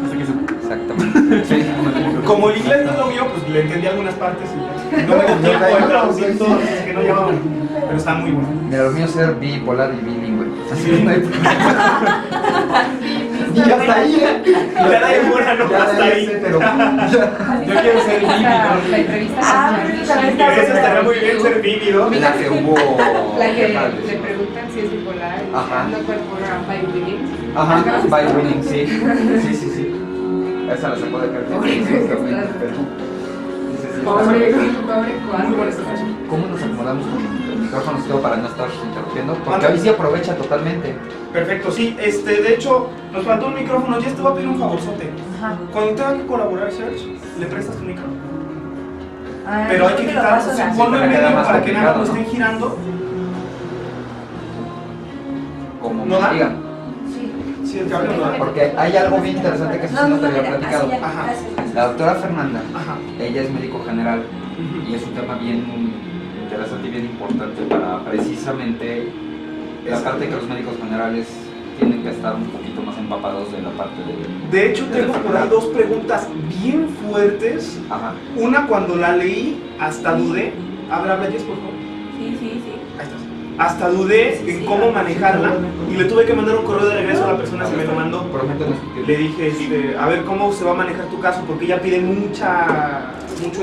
Hasta que supo. Exactamente. Sí. Como el inglés no es lo mío, pues le entendí algunas partes y no me dio tiempo de traducir todo, así que no llevaba. Pero está muy bueno. Mira, lo mío es ser bipolar y bilingüe. Así Sí. que no hay problema. Y hasta ahí. Ya nadie fuera, no, Ya hasta ahí. pero Yo quiero ser La entrevista Eso estaría muy bien ser vívido. la que hubo. la que le preguntan si es bipolar y Ajá. ando por el programa by Willing. Ajá, by winning, sí. Sí. Esa la sacó de cartel. Exactamente, pero. Dice, sí, Pobre Muy cuadro. buena esta frase. ¿Cómo nos acomodamos con el micrófono todo para no estar interrumpiendo? Porque hoy sí aprovecha totalmente. Perfecto, sí. De hecho, nos faltó un micrófono. Ya te voy a pedir un favorzote. Ajá. Cuando tenga que colaborar, Serge, le prestas tu micrófono. Ah, Pero hay que te lo quitar, paso, ¿no? ponlo en para que medio quede más para que nada complicado, lo ¿no? estén girando. Como ¿No me da? digan. Sí. Sí, el cable no da. Porque hay algo bien interesante que eso sí no te había mira, platicado. así ya, Ajá. gracias. La doctora Fernanda, Ajá. ella es médico general y es un tema bien interesante y bien importante para precisamente la parte que los médicos generales tienen que estar un poquito más empapados de la parte de... De hecho, tengo por ahí dos preguntas bien fuertes. Ajá. Una, cuando la leí, hasta dudé. Habla, Jess, por favor. Sí. Ahí estás. Hasta dudé en cómo manejarla y le tuve que mandar un correo de regreso a la persona que me lo mandó. Prometo no discutir. Le dije, a ver cómo se va a manejar tu caso, porque ella pide mucho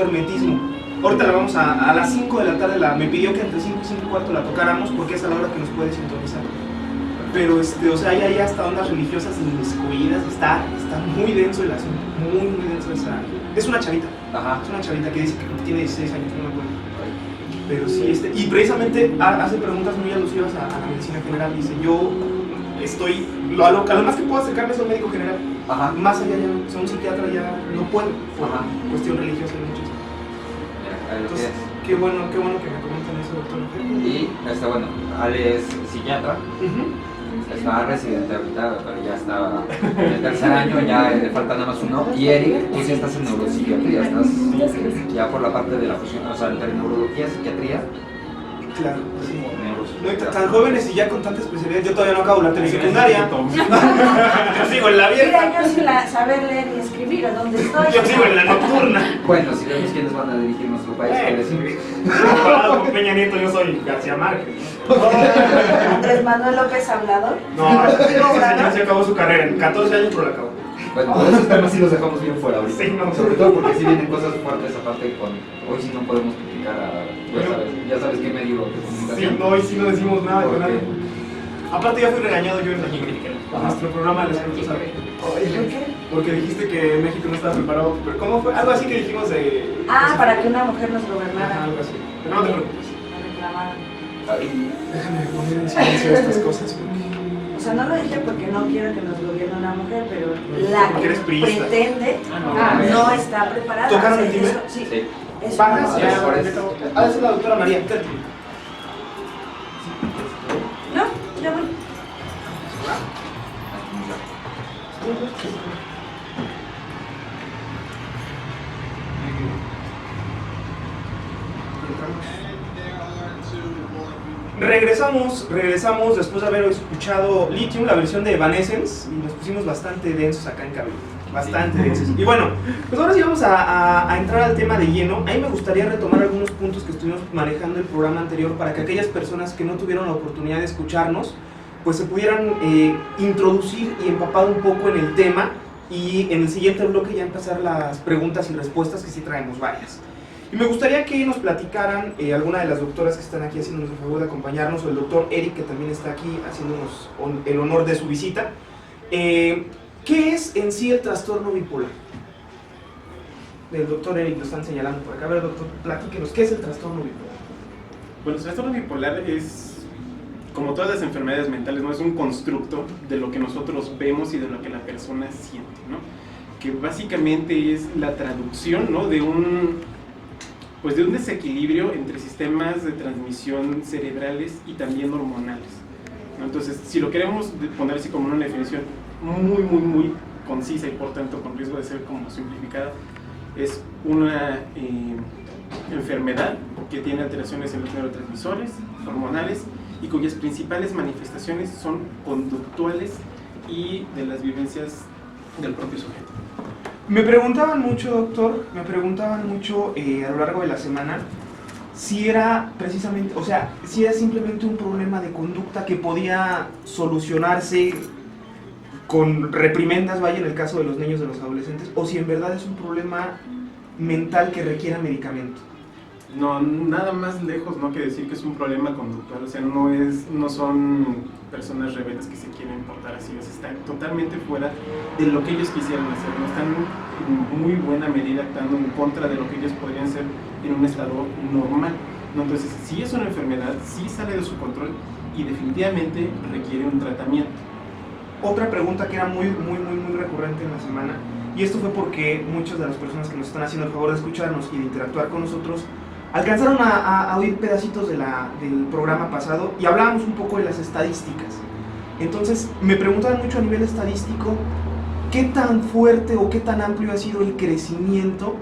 hermetismo. Ahorita la vamos a las 5 de la tarde, me pidió que entre 5 y 5 y cuarto la tocáramos, porque es a la hora que nos puede sintonizar. Pero, o sea, hay ahí hasta ondas religiosas inmiscuidas, está muy denso el asunto, muy denso esa... Es una chavita, Ajá. es una chavita que dice que tiene 16 años, no me acuerdo. Pero sí, y precisamente hace preguntas muy alusivas a la medicina general. Dice, yo estoy, lo más que puedo acercarme es a un médico general. Ajá. Más allá ya no, o sea, un psiquiatra ya no puedo, por Ajá. cuestión religiosa y muchas. Mira, ahí lo Entonces, tienes. qué bueno que me comentan eso, doctor. Y bueno, Ale es psiquiatra, Ujú. está residente ahorita, pero ya está en el tercer año, ya le falta nada más uno. Y Eric, tú sí estás en neuropsiquiatría, estás ya por la parte de la fusión, o sea, entre neurología, psiquiatría. Claro, sí. No, Neuropsiquiatría. tan jóvenes y ya con tanta especialidad, yo todavía no acabo la telesecundaria. Yo sigo en la Mira, vieja. yo sin saber leer y escribir, ¿a dónde estoy? Yo sigo en la nocturna. Bueno, si vemos quiénes van a dirigir nuestro país, ¿qué decimos? Comparado con Peña Nieto, yo soy García Márquez. Andrés Manuel López Hablador. No, ese señor se acabó su carrera en 14 años, pero la acabó. Bueno, todos esos temas sí los dejamos bien fuera ahorita. Sí, no. Sobre todo porque sí vienen cosas fuertes aparte con... Hoy sí no podemos criticar a... Ya sabes qué medio de Sí, comunicación. no, hoy sí no decimos nada con Porque- nada. Aparte ya fui regañado yo en la Ajá. nuestro programa de la semana pasada. ¿Por qué? Porque dijiste que México no estaba preparado. Pero ¿cómo fue? Algo así que dijimos de... Ah, para que una mujer nos Ajá, gobernara. algo así. Pero no te preocupes. Me reclamaron. Ay, Déjame poner en silencio estas cosas porque... O sea, no lo dije porque no quiero que nos gobierne una mujer, pero la Porque que eres priista. pretende no está preparada. ¿Tocaron O sea, el timbre? eso- Sí. sí. Eso Baja, no- ya, por ahorita. Ah, esa es la doctora María. No, ya voy. Regresamos después de haber escuchado Lithium, la versión de Evanescence, y nos pusimos bastante densos acá en cabina. Bastante densos. Y bueno, pues ahora sí vamos a entrar al tema de lleno. A mí me gustaría retomar algunos puntos que estuvimos manejando en el programa anterior para que aquellas personas que no tuvieron la oportunidad de escucharnos, pues se pudieran introducir y empapar un poco en el tema. Y en el siguiente bloque ya empezar las preguntas y respuestas, que sí traemos varias. Y me gustaría que nos platicaran alguna de las doctoras que están aquí haciéndonos el favor de acompañarnos, o el doctor Eric, que también está aquí haciéndonos el honor de su visita. ¿Qué es en sí el trastorno bipolar? El doctor Eric lo están señalando por acá. A ver, doctor, platíquenos, ¿qué es el trastorno bipolar? Bueno, el trastorno bipolar es, como todas las enfermedades mentales, ¿no? Es un constructo de lo que nosotros vemos y de lo que la persona siente, ¿no? Que básicamente es la traducción, ¿no? de un desequilibrio entre sistemas de transmisión cerebrales y también hormonales, ¿no? Entonces, si lo queremos poner así como una definición muy concisa y por tanto con riesgo de ser como simplificada, es una enfermedad que tiene alteraciones en los neurotransmisores hormonales y cuyas principales manifestaciones son conductuales y de las vivencias del propio sujeto. Me preguntaban mucho, doctor, a lo largo de la semana si era precisamente, o sea, si era simplemente un problema de conducta que podía solucionarse con reprimendas, vaya, en el caso de los niños, de los adolescentes, o si en verdad es un problema mental que requiera medicamento. No, nada más lejos, ¿no?, que decir que es un problema conductual. O sea, no son personas rebeldes que se quieren portar así. O sea, están totalmente fuera de lo que ellos quisieran hacer. No están en muy buena medida actuando en contra de lo que ellos podrían ser en un estado normal, ¿no? Entonces, sí es una enfermedad, sí sale de su control y definitivamente requiere un tratamiento. Otra pregunta que era muy recurrente en la semana, y esto fue porque muchas de las personas que nos están haciendo el favor de escucharnos y de interactuar con nosotros alcanzaron a oír pedacitos del programa pasado y hablábamos un poco de las estadísticas. Entonces me preguntaban mucho a nivel estadístico qué tan fuerte o qué tan amplio ha sido el crecimiento,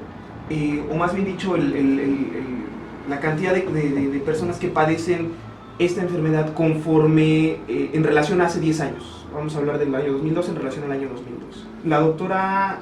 o más bien dicho la cantidad de personas que padecen esta enfermedad conforme en relación a hace 10 años. Vamos a hablar del año 2002 en relación al año 2002. La doctora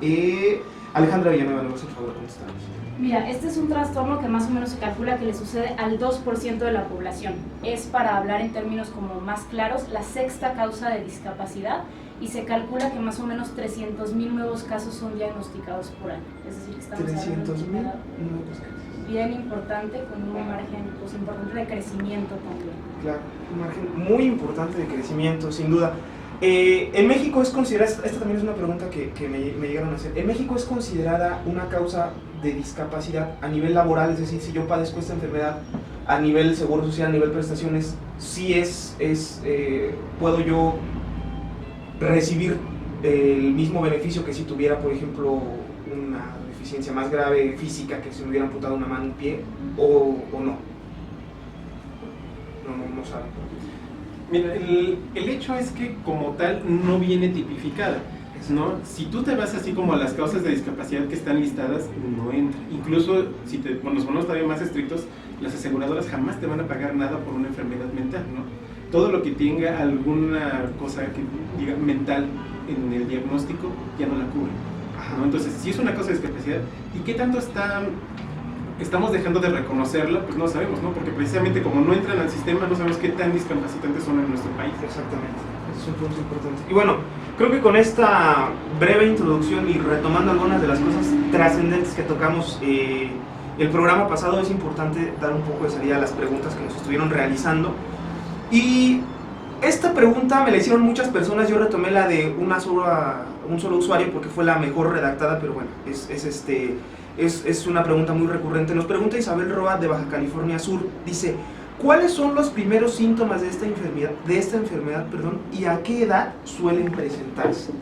Alejandra Villanueva nos hace el favor de contestarnos. Mira, este es un trastorno que más o menos se calcula que le sucede al 2% de la población. Es, para hablar en términos como más claros, la sexta causa de discapacidad y se calcula que más o menos 300,000 nuevos casos son diagnosticados por año. Es decir, que estamos hablando de 300,000 una nuevos casos. bien importante, con un margen pues, importante de crecimiento también. Claro, un margen muy importante de crecimiento, sin duda. En México es considerada, esta también es una pregunta que me llegaron a hacer, ¿en México es considerada una causa de discapacidad a nivel laboral? Es decir, si yo padezco esta enfermedad a nivel seguro social, a nivel prestaciones, ¿sí puedo yo recibir el mismo beneficio que si tuviera, por ejemplo, una deficiencia más grave física, que si me hubiera amputado una mano, un pie, o no? No saben. Mira, el hecho es que como tal no viene tipificada, ¿no? Si tú te vas así como a las causas de discapacidad que están listadas, no entra. Incluso si nos ponemos todavía más estrictos, las aseguradoras jamás te van a pagar nada por una enfermedad mental, ¿no? Todo lo que tenga alguna cosa que diga mental en el diagnóstico ya no la cubre, ¿no? Entonces, si es una causa de discapacidad, ¿y qué tanto estamos dejando de reconocerla? Pues no sabemos, ¿no? Porque precisamente como no entran al sistema, no sabemos qué tan discapacitantes son en nuestro país. Exactamente, ese es un punto importante. Y bueno, creo que con esta breve introducción y retomando algunas de las cosas trascendentes que tocamos el programa pasado, es importante dar un poco de salida a las preguntas que nos estuvieron realizando. Y esta pregunta me la hicieron muchas personas, yo retomé la de un solo usuario porque fue la mejor redactada, pero bueno, es una pregunta muy recurrente. Nos pregunta Isabel Roa de Baja California Sur, dice: ¿cuáles son los primeros síntomas de esta enfermedad, y a qué edad suelen presentarse?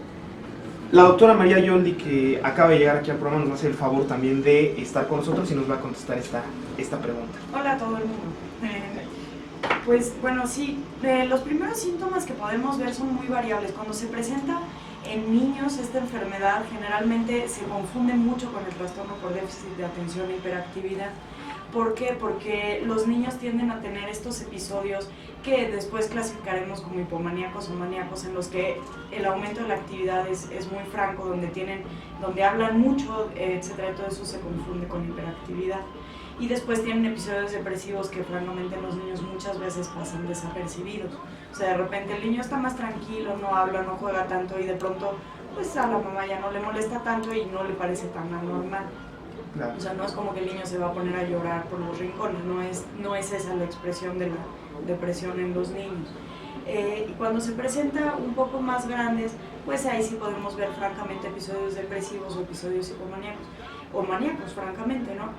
La doctora María Yoldi, que acaba de llegar aquí al programa, nos va a hacer el favor también de estar con nosotros y nos va a contestar esta pregunta. Hola a todo el mundo. Pues bueno, sí, los primeros síntomas que podemos ver son muy variables. Cuando se presenta en niños esta enfermedad, generalmente se confunde mucho con el trastorno por déficit de atención e hiperactividad. ¿Por qué? Porque los niños tienden a tener estos episodios que después clasificaremos como hipomaníacos o maníacos, en los que el aumento de la actividad es muy franco, donde hablan mucho, etcétera, y todo eso se confunde con hiperactividad. Y después tienen episodios depresivos que francamente en los niños muchas veces pasan desapercibidos. O sea, de repente el niño está más tranquilo, no habla, no juega tanto, y de pronto pues a la mamá ya no le molesta tanto y no le parece tan anormal. Claro. O sea, no es como que el niño se va a poner a llorar por los rincones, no es esa la expresión de la depresión en los niños. Y cuando se presenta un poco más grandes, pues ahí sí podemos ver francamente episodios depresivos o episodios hipomaníacos, o maníacos, francamente, ¿no?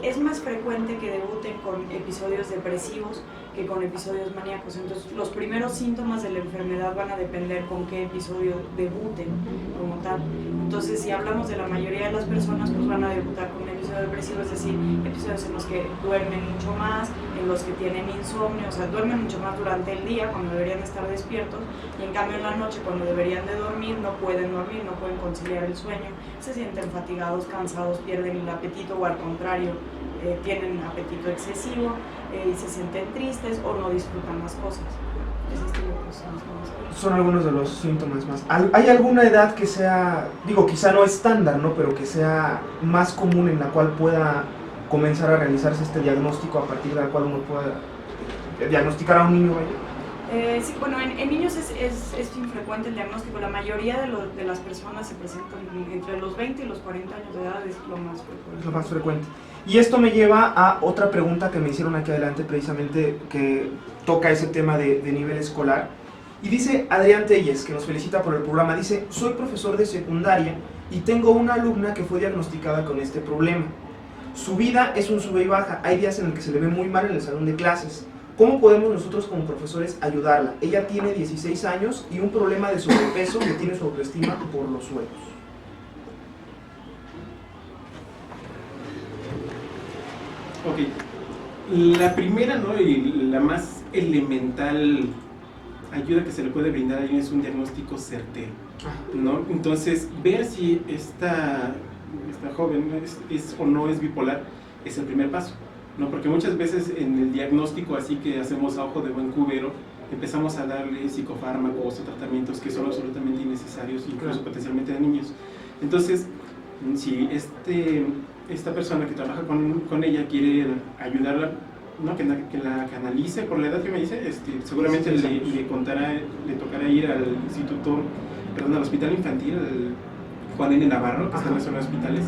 Es más frecuente que debuten con episodios depresivos que con episodios maníacos. Entonces, los primeros síntomas de la enfermedad van a depender con qué episodio debuten como tal. Entonces, si hablamos de la mayoría de las personas, pues van a debutar con un episodio depresivo, es decir, episodios en los que duermen mucho más, en los que tienen insomnio, o sea, duermen mucho más durante el día cuando deberían estar despiertos, y en cambio en la noche cuando deberían de dormir, no pueden dormir, no pueden conciliar el sueño, se sienten fatigados, cansados, pierden el apetito, o al contrario, tienen apetito excesivo, y se sienten tristes o no disfrutan las cosas. Ese estilo. Son algunos de los síntomas más. ¿Hay alguna edad que sea, digo, quizá no estándar, ¿no? Pero que sea más común en la cual pueda comenzar a realizarse este diagnóstico, a partir de la cual uno pueda diagnosticar a un niño? Sí, bueno, en niños es infrecuente el diagnóstico. La mayoría de las personas se presentan entre los 20 y los 40 años de edad, es lo más frecuente. Es lo más frecuente. Y esto me lleva a otra pregunta que me hicieron aquí adelante, precisamente, que toca ese tema de nivel escolar. Y dice Adrián Telles, que nos felicita por el programa, dice: soy profesor de secundaria y tengo una alumna que fue diagnosticada con este problema. Su vida es un sube y baja, hay días en el que se le ve muy mal en el salón de clases. ¿Cómo podemos nosotros como profesores ayudarla? Ella tiene 16 años y un problema de sobrepeso que tiene su autoestima por los suelos. Ok, la primera, ¿no? Y la más elemental ayuda que se le puede brindar a alguien es un diagnóstico certero, ¿no? Entonces, ver si esta joven es o no es bipolar es el primer paso, ¿no? Porque muchas veces en el diagnóstico así que hacemos a ojo de buen cubero, empezamos a darle psicofármacos o tratamientos que son absolutamente innecesarios, incluso potencialmente a niños. Entonces, si esta persona que trabaja con ella quiere ayudarla, ¿no? que la canalice por la edad que me dice, seguramente le tocará ir al al hospital infantil, al Juan N. Navarro, que está en la zona de hospitales.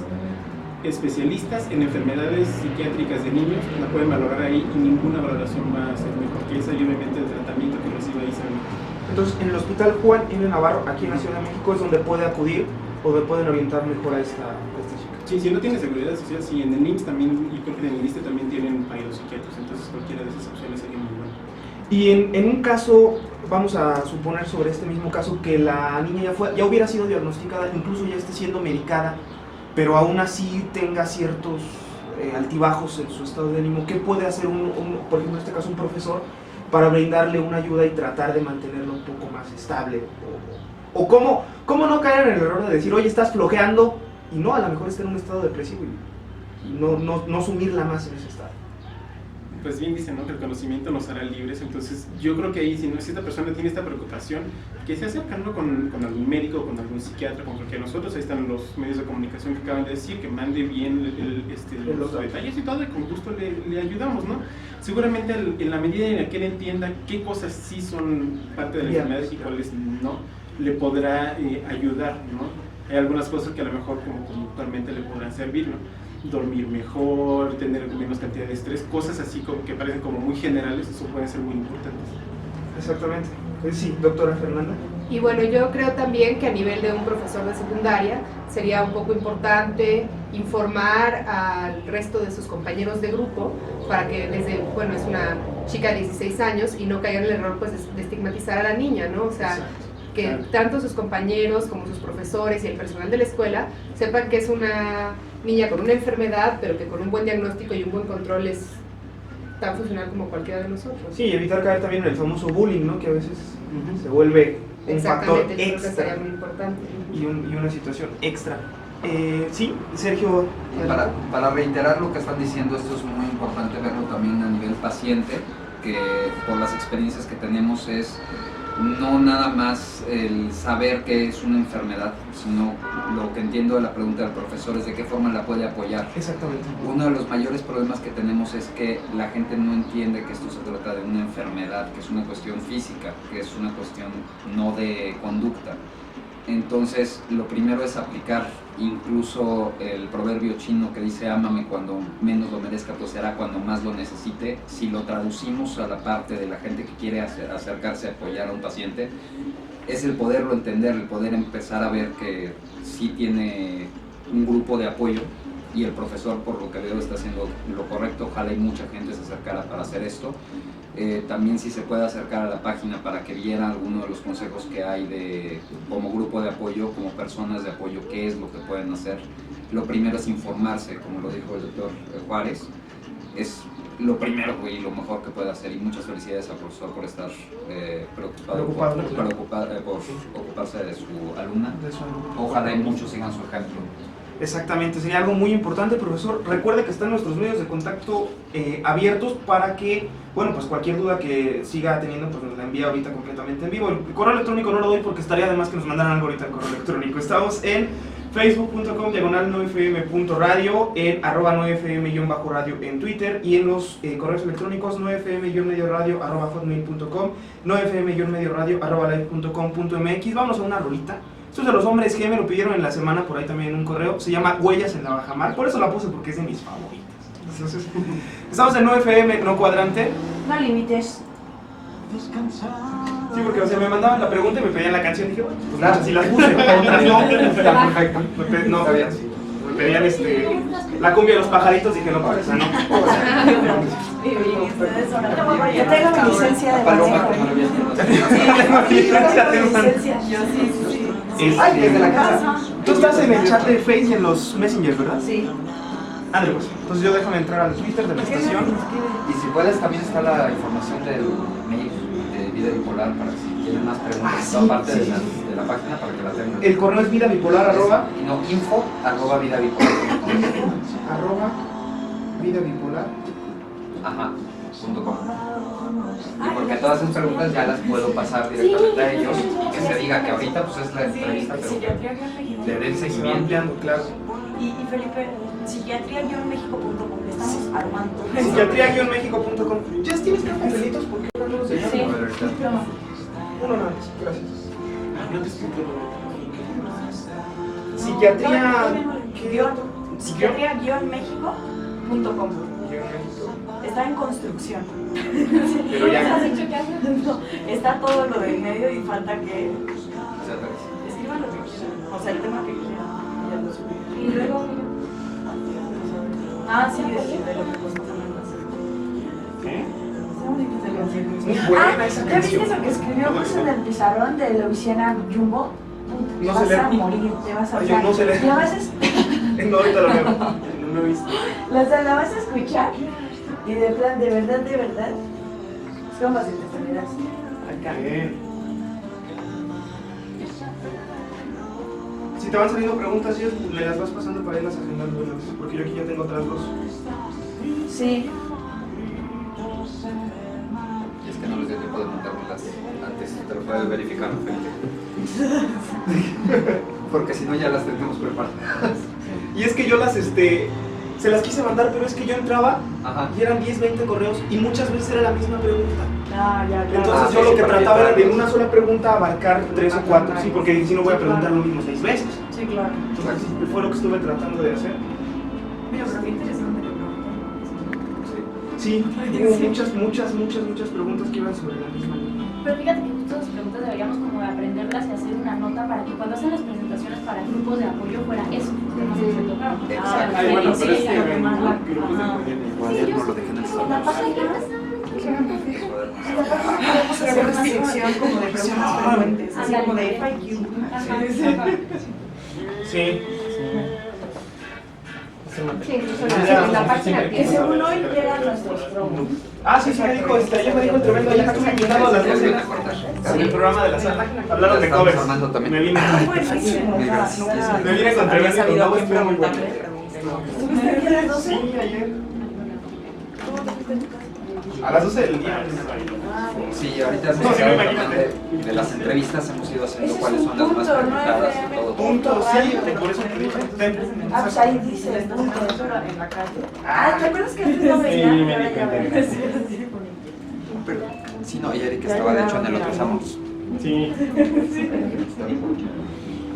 Especialistas en enfermedades psiquiátricas de niños la pueden valorar ahí y ninguna valoración va a ser mejor que esa, y obviamente el tratamiento que reciba ahí será mejor. Entonces, en el hospital Juan N. Navarro, aquí en la Ciudad de México, es donde puede acudir o le pueden orientar mejor a esta chica. Sí, si no tiene seguridad social, sí, en el IMSS también, y creo que en el ISSSTE también tienen psiquiatras, entonces cualquiera de esas opciones sería muy buena. Y en un caso, vamos a suponer sobre este mismo caso, que la niña ya hubiera sido diagnosticada, incluso ya esté siendo medicada, pero aún así tenga ciertos altibajos en su estado de ánimo, ¿qué puede hacer por ejemplo, en este caso un profesor, para brindarle una ayuda y tratar de mantenerlo un poco más estable? O cómo no caer en el error de decir, oye, estás flojeando, y no, a lo mejor está en un estado depresivo, y no sumirla más en ese estado. Pues bien dicen, ¿no?, que el conocimiento nos hará libres. Entonces yo creo que ahí, si esta persona tiene esta preocupación, que se acercan, ¿no?, con algún médico, con algún psiquiatra, con cualquiera de nosotros. Ahí están los medios de comunicación que acaban de decir, que mande bien los detalles y todo, y con gusto le ayudamos, ¿no? Seguramente en la medida en la que él entienda qué cosas sí son parte de la enfermedad y cuáles no, le podrá ayudar, ¿no? Hay algunas cosas que a lo mejor como conductualmente le podrán servir, ¿no? Dormir mejor, tener menos cantidad de estrés, cosas así como que parecen como muy generales, eso pueden ser muy importantes. Exactamente. Sí, doctora Fernanda. Y bueno, yo creo también que a nivel de un profesor de secundaria sería un poco importante informar al resto de sus compañeros de grupo para que bueno, es una chica de 16 años y no caigan en el error pues de estigmatizar a la niña, ¿no? O sea, que tanto sus compañeros como sus profesores y el personal de la escuela sepan que es una niña con una enfermedad, pero que con un buen diagnóstico y un buen control es tan funcional como cualquiera de nosotros. Sí, evitar caer también en el famoso bullying, ¿no?, que a veces se vuelve un factor extra muy importante. y una situación extra. Sí, Sergio. Para reiterar lo que están diciendo, esto es muy importante verlo también a nivel paciente, que por las experiencias que tenemos es no nada más el saber que es una enfermedad, sino lo que entiendo de la pregunta del profesor es de qué forma la puede apoyar. Exactamente. Uno de los mayores problemas que tenemos es que la gente no entiende que esto se trata de una enfermedad, que es una cuestión física, que es una cuestión no de conducta. Entonces, lo primero es aplicar incluso el proverbio chino que dice ámame cuando menos lo merezca, pues será cuando más lo necesite. Si lo traducimos a la parte de la gente que quiere acercarse a apoyar a un paciente, es el poderlo entender, el poder empezar a ver que sí tiene un grupo de apoyo y el profesor, por lo que veo, está haciendo lo correcto. Ojalá y mucha gente se acercara para hacer esto. También si se puede acercar a la página para que viera algunos de los consejos que hay como grupo de apoyo, como personas de apoyo, qué es lo que pueden hacer. Lo primero es informarse, como lo dijo el doctor Juárez, es lo primero y lo mejor que puede hacer, y muchas felicidades al profesor por estar preocupado por ocuparse de su alumna. Ojalá y muchos sigan su ejemplo. Exactamente, sería algo muy importante, profesor. Recuerde que están nuestros medios de contacto abiertos para que, bueno, pues cualquier duda que siga teniendo, pues nos la envía ahorita completamente en vivo. El correo electrónico no lo doy porque estaría además que nos mandaran algo ahorita el correo electrónico. Estamos en facebook.com/9fm.radio, en @9fm-radio en Twitter y en los correos electrónicos 9fm-medioradio@hotmail.com, 9fm-medioradio@live.com.mx. Vamos a una rolita. Esto es de los hombres G, me lo pidieron en la semana por ahí también en un correo. Se llama Huellas en la Bajamar, por eso la puse porque es de mis favoritas. Entonces, estamos en 9FM, no cuadrante. No límites. Sí, porque o sea, me mandaban la pregunta y me pedían la canción y dije, bueno, pues claro, si las puse, otras no. Está perfecto. No, Está bien. me pedían la cumbia de los pajaritos, dije, no, para esa no. Y ustedes ahora Yo tengo mi licencia de Paloma, manejo. como lo habías dicho. Yo sí. Ay, desde la casa. Tú estás en el chat de Face y en los Messengers, ¿verdad? Sí. Ándale, pues. Entonces yo déjame entrar al Twitter de la estación. Y si puedes, también está la información del mail de Vida Bipolar para si tienen más preguntas. Ah, sí, Aparte sí. de la página para que la tengan. El correo es vidabipolar No, info@vidabipolar.com. @vidabipolar. Ajá, .com. Y porque todas esas preguntas ya las puedo pasar directamente a ellos y que se diga que ahorita pues es la entrevista, pero le den Se va seguimiento. ampliando, claro. Y Felipe, psiquiatría-mexico.com, estamos armando. Psiquiatría-mexico.com. ¿Ya tienes tres papelitos? ¿Por qué no los Sí. dejas? A ver, ahorita. Uno nada más, gracias. Psiquiatría... Psiquiatría-mexico.com. Está en construcción. Pero ya. No, está todo lo del medio y falta que escriban lo que quieran. O sea, el tema que quieran. Ya lo subí. Y luego, Sí, de lo que costó ¿Qué? Muy Ah, buena esa ¿ya canción. viste lo que escribimos en el pizarrón de Louisiana Jumbo? Te No vas se lee. a morir, te vas a Ay, yo no se lee. Lo vas a, No, ahorita lo veo. No he visto. lo vas a escuchar y de plan, de verdad, es como si te estuvieras acá. Bien. Si te van saliendo preguntas, ¿sí? Me las vas pasando para irlas agendando, porque yo aquí ya tengo otras dos. Sí. Y es que no les dio tiempo de montarlas antes, te lo puedes verificar, Felipe. Porque si no ya las tenemos preparadas. Y es que yo se las quise mandar, pero es que yo entraba Ajá. y eran 10, 20 correos y muchas veces era la misma pregunta. No, ya, claro. Entonces sí, yo lo sí, que para trataba era de filtrarlos. en una sola pregunta abarcar 3 o 4, sí, porque si no voy a preguntar lo mismo 6 veces. Sí, claro. Entonces fue lo que estuve tratando de hacer. Mira, pero qué interesante que preguntan. Sí, hubo muchas preguntas que iban sobre la misma línea. pero fíjate que justo las preguntas deberíamos como de aprenderlas y hacer una nota para que cuando hacen las presentaciones para grupos de apoyo fuera eso, que no se tocaron. Exacto. Ay, bueno, pero es Sí, que lo que más la- grupos de ajá. apoyo. Cuaderno lo dejen en el salón. La página Podemos hacer una sección como de preguntas frecuentes, así como de FAQ. Ajá. Sí. Sí, incluso Sí, la página que tiene. según hoy llegan nuestros promos. Ah, sí, me dijo, ayer me dijo el tremendo, ya estuve invitado a las 12 en el programa de la sala. Hablaron de Estamos covers. armando también. Me vine con tremendo cover, estuvo muy bueno. ¿Estuviste aquí a las 12? Sí, ayer. A las 12 del día. Sí, ahorita No, sí, imagínate. de las entrevistas hemos ido haciendo Ese es cuáles un son las más punto, ¿no? preguntadas y todo. Punto, sí, por eso te dije. Ah, pues ahí dice el punto. Ah, ¿te acuerdas que antes no Sí, venía? me Y ahora di ya cuenta. ven. Pero, sí, no, y Erika estaba de hecho en el otro Samos. Sí.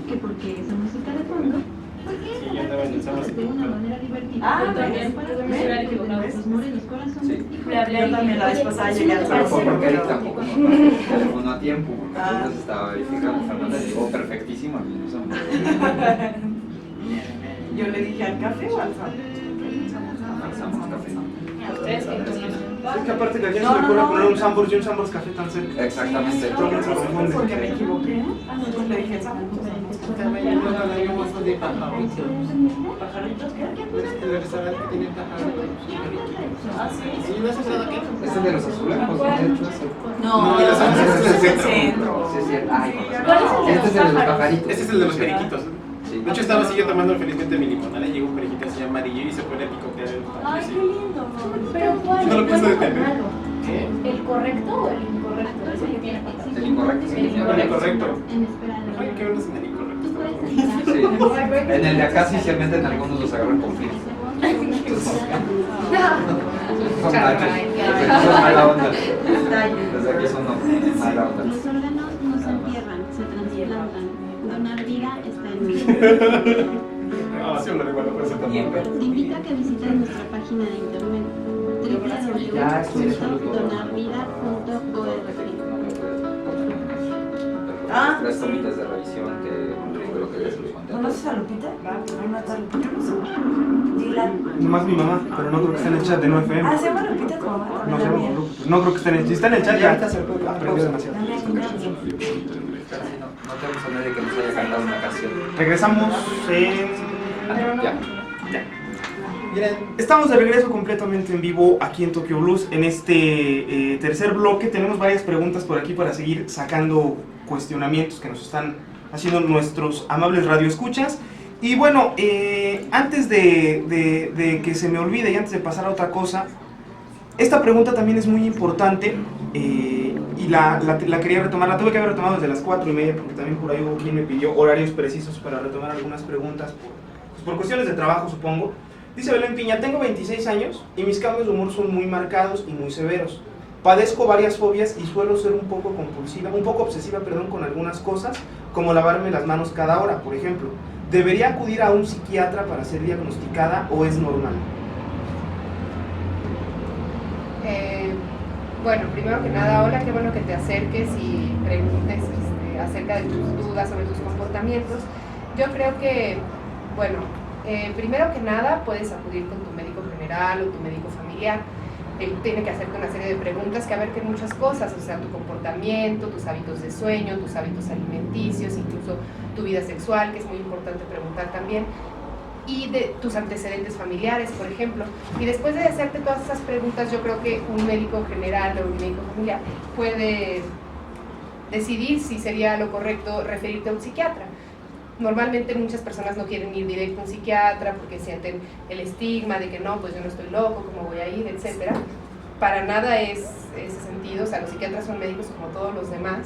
Que porque esa música de fondo, Sí, yo andaba en el sábado. de una manera divertida. Ah, Yo también, ¿ves? para Yo me hubiera equivocado. los morenos corazones. Sí. Le hablé Yo también la vez pasada llegué al Pero fue porque Erika pero- tampoco nos pasó el teléfono a tiempo, porque entonces estaba verificando. Fernanda llegó perfectísimo al mismo Samos. Yo le dije al café o al Samos Café. A ustedes que conocen. Es que aparte que a alguien se le ocurre poner un Sambors y un Sambors Café tan cerca. Exactamente. Todo el mundo se confunde. porque me equivoqué. Entonces le dije ¿Pajaritos qué? El restaurante que tiene pajaritos. Ah, sí. Sí, no haces nada que ¿Este de los azulejos? ¿No? De hecho, ese. No, de los ese ángeles es del el centro. centro. Sí, sí, ay, con razón. ¿Cuál es el de Este los es el de los pájaros? pajaritos. Ese es el de los periquitos. Sí. De hecho, estaba así yo tomando felizmente mi limonada y llegó un perejito así amarillo y se pone a picotear el Ay, qué lindo. Pero ¿cuál? No lo ¿El pienso bueno o el detener. malo? ¿Qué? ¿El correcto o el incorrecto? Ese que tiene patas. El incorrecto, sí. El correcto. En espera de Ay, qué bueno es el incorrecto. Tú puedes Sí. entrar. En el de acá sí se meten algunos los agarran con frío. Son nachos. Desde aquí son mala onda. Desde aquí son mala onda. Los órganos no se entierran, se trasplantan. Donar vida está en mí. Ah, sí, hablar igual, por eso también. Te invito a que visites nuestra página de internet Ya, esto es www.donarvida.org. Ah, Las sí. tomitas de revisión que creo que ya se los conté. ¿Conoces a Lupita? Ahí no está Lupita. Dylan. Nomás mi mamá, pero no creo que esté en el chat de 9FM. Ah, ¿se llama Lupita tu mamá? No, La sé, mía. no creo que esté en el, si está en el chat ya ahorita se lo puedo aprendió demasiado. La mía, cuidado. Casi no tenemos a nadie que nos haya cantado una canción. Regresamos en... Ah, ya. Estamos de regreso completamente en vivo aquí en Tokyo Blues. En este tercer bloque tenemos varias preguntas por aquí para seguir sacando cuestionamientos que nos están haciendo nuestros amables radioescuchas. Y bueno, antes de que se me olvide y antes de pasar a otra cosa, esta pregunta también es muy importante y la quería retomar. La tuve que haber retomado desde las 4:30 porque también por ahí hubo quien me pidió horarios precisos para retomar algunas preguntas por cuestiones de trabajo, supongo. Dice Belén Piña: tengo 26 años y mis cambios de humor son muy marcados y muy severos. Padezco varias fobias y suelo ser un poco obsesiva, con algunas cosas, como lavarme las manos cada hora, por ejemplo. ¿Debería acudir a un psiquiatra para ser diagnosticada o es normal? Bueno, primero que nada, hola, qué bueno que te acerques y preguntes acerca de tus dudas sobre tus comportamientos. Yo creo que, bueno, primero que nada puedes acudir con tu médico general o tu médico familiar. Él tiene que hacerte una serie de preguntas que abarquen muchas cosas, o sea, tu comportamiento, tus hábitos de sueño, tus hábitos alimenticios, incluso tu vida sexual, que es muy importante preguntar también, y de tus antecedentes familiares, por ejemplo. Y después de hacerte todas esas preguntas, yo creo que un médico general o un médico familiar puede decidir si sería lo correcto referirte a un psiquiatra. Normalmente muchas personas no quieren ir directo a un psiquiatra porque sienten el estigma de que no, pues yo no estoy loco, ¿cómo voy a ir?, etcétera. Para nada es ese sentido, o sea, los psiquiatras son médicos como todos los demás,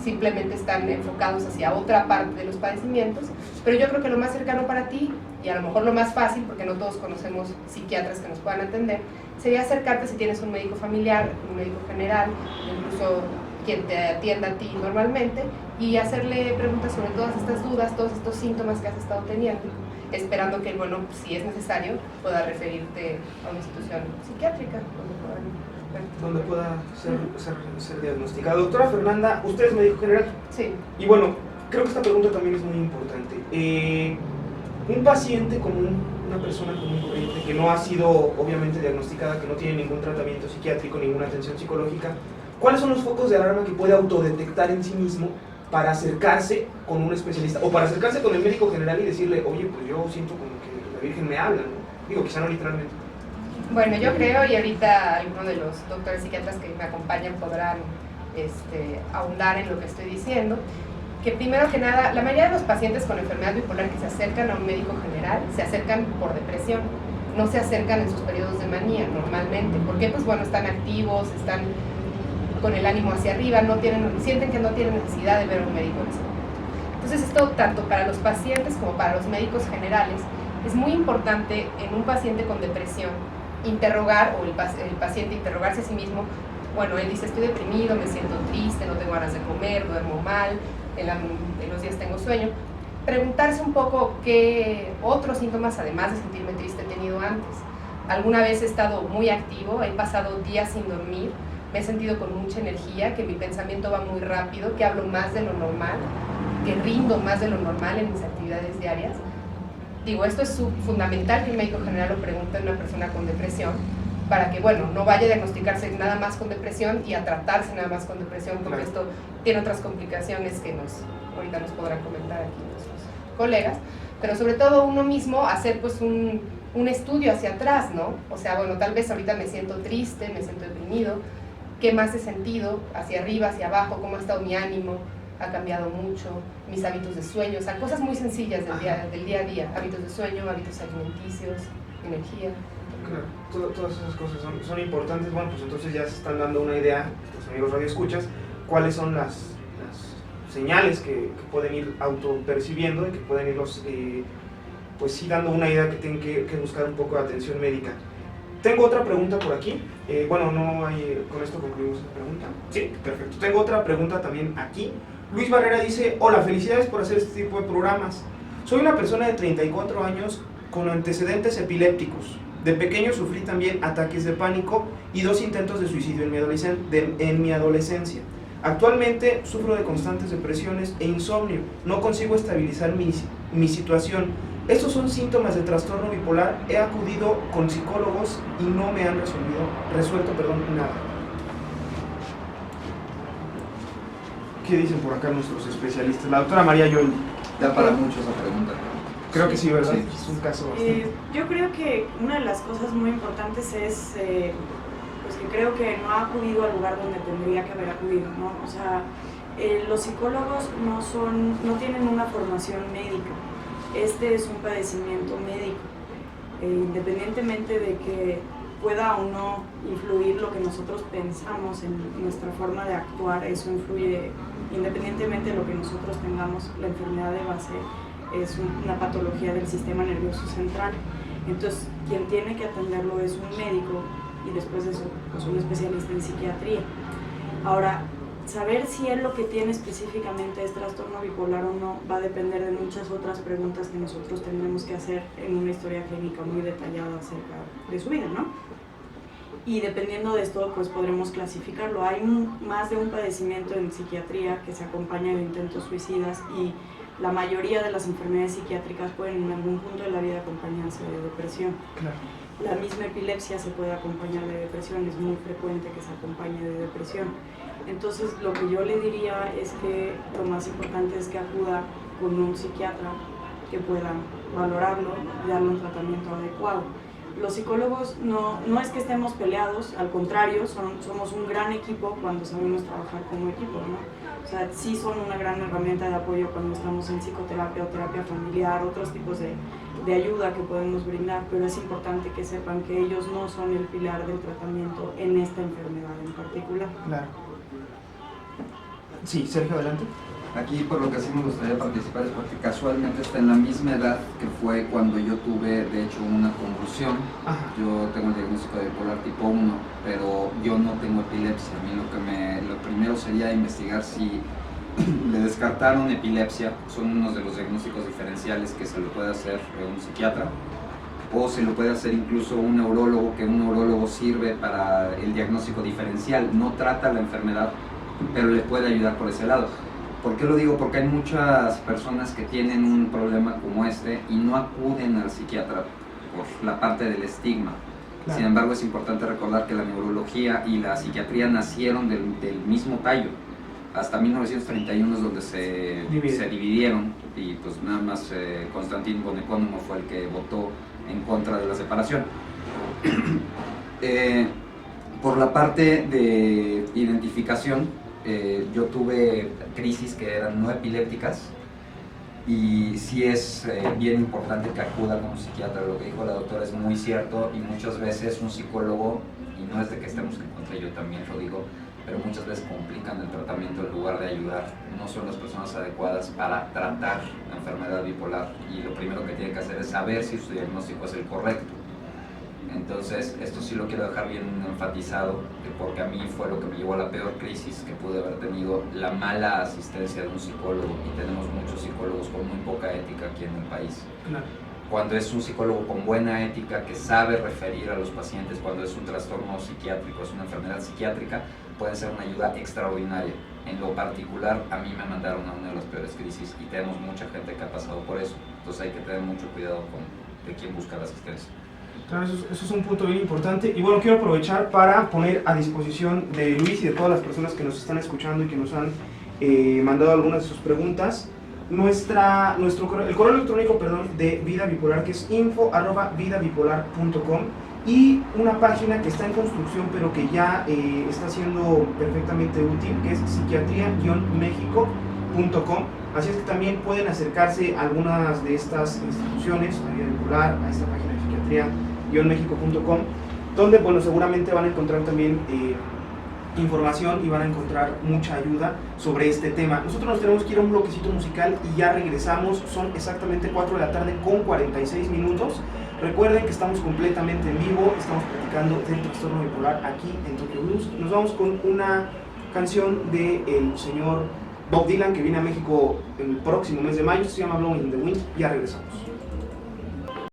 simplemente están enfocados hacia otra parte de los padecimientos, pero yo creo que lo más cercano para ti, y a lo mejor lo más fácil, porque no todos conocemos psiquiatras que nos puedan atender, sería acercarte si tienes un médico familiar, un médico general, incluso quien te atienda a ti normalmente, y hacerle preguntas sobre todas estas dudas, todos estos síntomas que has estado teniendo, esperando que, bueno, si es necesario, pueda referirte a una institución psiquiátrica Donde pueda ser diagnosticada. Doctora Fernanda, usted es médico general. Sí. Y bueno, creo que esta pregunta también es muy importante. Un paciente común, una persona común corriente, que no ha sido obviamente diagnosticada, que no tiene ningún tratamiento psiquiátrico, ninguna atención psicológica, ¿cuáles son los focos de alarma que puede autodetectar en sí mismo para acercarse con un especialista o para acercarse con el médico general y decirle, oye, pues yo siento como que la Virgen me habla, ¿no? Digo, quizá no literalmente. Bueno, yo creo, y ahorita algunos de los doctores psiquiatras que me acompañan podrán ahondar en lo que estoy diciendo, que primero que nada, la mayoría de los pacientes con enfermedad bipolar que se acercan a un médico general se acercan por depresión, no se acercan en sus periodos de manía normalmente. ¿Por qué? Pues bueno, están activos, están con el ánimo hacia arriba, sienten que no tienen necesidad de ver a un médico en ese momento. Entonces esto, tanto para los pacientes como para los médicos generales, es muy importante en un paciente con depresión interrogar, o el paciente interrogarse a sí mismo. Bueno, él dice, estoy deprimido, me siento triste, no tengo ganas de comer, duermo mal, en los días tengo sueño. Preguntarse un poco qué otros síntomas, además de sentirme triste, he tenido antes. Alguna vez he estado muy activo, he pasado días sin dormir, me he sentido con mucha energía, que mi pensamiento va muy rápido, que hablo más de lo normal, que rindo más de lo normal en mis actividades diarias. Digo, esto es fundamental que el médico general lo pregunte a una persona con depresión, para que, bueno, no vaya a diagnosticarse nada más con depresión y a tratarse nada más con depresión, porque esto tiene otras complicaciones que ahorita nos podrán comentar aquí nuestros colegas, pero sobre todo uno mismo hacer pues un estudio hacia atrás, ¿no? O sea, bueno, tal vez ahorita me siento triste, me siento deprimido, ¿qué más he sentido? Hacia arriba, hacia abajo, ¿cómo ha estado mi ánimo? ha cambiado mucho, mis hábitos de sueño, o sea, cosas muy sencillas del día a día, hábitos de sueño, hábitos alimenticios, energía. Claro, todas esas cosas son importantes. Bueno, pues entonces ya se están dando una idea, los amigos radioescuchas, cuáles son las señales que pueden ir autopercibiendo y que pueden irlos, pues sí, dando una idea que tienen que buscar un poco de atención médica. Tengo otra pregunta por aquí. Bueno, no hay, con esto concluimos la pregunta. Sí, perfecto. Tengo otra pregunta también aquí. Luis Barrera dice: hola, felicidades por hacer este tipo de programas. Soy una persona de 34 años con antecedentes epilépticos. De pequeño sufrí también ataques de pánico y 2 intentos de suicidio en mi adolescencia. Actualmente sufro de constantes depresiones e insomnio. No consigo estabilizar mi situación. Estos son síntomas de trastorno bipolar. He acudido con psicólogos y no me han resuelto nada. ¿Qué dicen por acá nuestros especialistas? La doctora María Joel. Da para mucho esa pregunta. Creo que sí, ¿verdad? Sí. Es un caso bastante. Yo creo que una de las cosas muy importantes es pues que creo que no ha acudido al lugar donde tendría que haber acudido, ¿no? O sea, los psicólogos no tienen una formación médica. Este es un padecimiento médico. Independientemente de que pueda o no influir lo que nosotros pensamos en nuestra forma de actuar, eso influye independientemente de lo que nosotros tengamos. La enfermedad de base es una patología del sistema nervioso central. Entonces, quien tiene que atenderlo es un médico y después de eso, pues un especialista en psiquiatría. Ahora, saber si él lo que tiene específicamente es trastorno bipolar o no va a depender de muchas otras preguntas que nosotros tendremos que hacer en una historia clínica muy detallada acerca de su vida, ¿no? Y dependiendo de esto, pues podremos clasificarlo. Hay más de un padecimiento en psiquiatría que se acompaña de intentos suicidas y la mayoría de las enfermedades psiquiátricas pueden en algún punto de la vida acompañarse de depresión. Claro. La misma epilepsia se puede acompañar de depresión, es muy frecuente que se acompañe de depresión. Entonces, lo que yo le diría es que lo más importante es que acuda con un psiquiatra que pueda valorarlo y darle un tratamiento adecuado. Los psicólogos no es que estemos peleados, al contrario, somos un gran equipo cuando sabemos trabajar como equipo, ¿no? O sea, sí son una gran herramienta de apoyo cuando estamos en psicoterapia o terapia familiar, otros tipos de ayuda que podemos brindar, pero es importante que sepan que ellos no son el pilar del tratamiento en esta enfermedad en particular. Claro. Sí, Sergio, adelante. Aquí por lo que sí me gustaría participar es porque casualmente está en la misma edad que fue cuando yo tuve de hecho una convulsión. Ajá. Yo tengo el diagnóstico de bipolar tipo 1, pero yo no tengo epilepsia. A mí lo primero sería investigar si le descartaron epilepsia. Son unos de los diagnósticos diferenciales que se lo puede hacer un psiquiatra o se lo puede hacer incluso un neurólogo, que un neurólogo sirve para el diagnóstico diferencial. No trata la enfermedad, pero le puede ayudar por ese lado. ¿Por qué lo digo? Porque hay muchas personas que tienen un problema como este y no acuden al psiquiatra por la parte del estigma. Claro. Sin embargo, es importante recordar que la neurología y la psiquiatría nacieron del mismo tallo. Hasta 1931 es donde se dividieron y pues nada más Constantin von Economo fue el que votó en contra de la separación. Por la parte de identificación, yo tuve crisis que eran no epilépticas y sí es bien importante que acuda con un psiquiatra. Lo que dijo la doctora es muy cierto y muchas veces un psicólogo, y no es de que estemos en contra, yo también lo digo, pero muchas veces complican el tratamiento en lugar de ayudar. No son las personas adecuadas para tratar la enfermedad bipolar y lo primero que tiene que hacer es saber si su diagnóstico es el correcto. Entonces, esto sí lo quiero dejar bien enfatizado, porque a mí fue lo que me llevó a la peor crisis que pude haber tenido, la mala asistencia de un psicólogo, y tenemos muchos psicólogos con muy poca ética aquí en el país. Claro. Cuando es un psicólogo con buena ética, que sabe referir a los pacientes, cuando es un trastorno psiquiátrico, es una enfermedad psiquiátrica, puede ser una ayuda extraordinaria. En lo particular, a mí me mandaron a una de las peores crisis y tenemos mucha gente que ha pasado por eso. Entonces hay que tener mucho cuidado de quién busca la asistencia. Claro, eso es un punto bien importante. Y bueno, quiero aprovechar para poner a disposición de Luis y de todas las personas que nos están escuchando y que nos han mandado algunas de sus preguntas, el correo electrónico de Vida Bipolar, que es info@vidabipolar.com, y una página que está en construcción pero que ya está siendo perfectamente útil, que es psiquiatría-méxico Así es que también pueden acercarse a algunas de estas instituciones, a Vía Bipolar, a esta página de psiquiatría-mexico.com, donde bueno, seguramente van a encontrar también información y van a encontrar mucha ayuda sobre este tema. Nosotros nos tenemos que ir a un bloquecito musical y ya regresamos. Son exactamente 4 de la tarde con 46 minutos. Recuerden que estamos completamente en vivo, estamos platicando del trastorno bipolar aquí en Tokyo Blues. Nos vamos con una canción del señor Bob Dylan, que viene a México el próximo mes de mayo. Se llama Blowing in the Wind. Ya regresamos.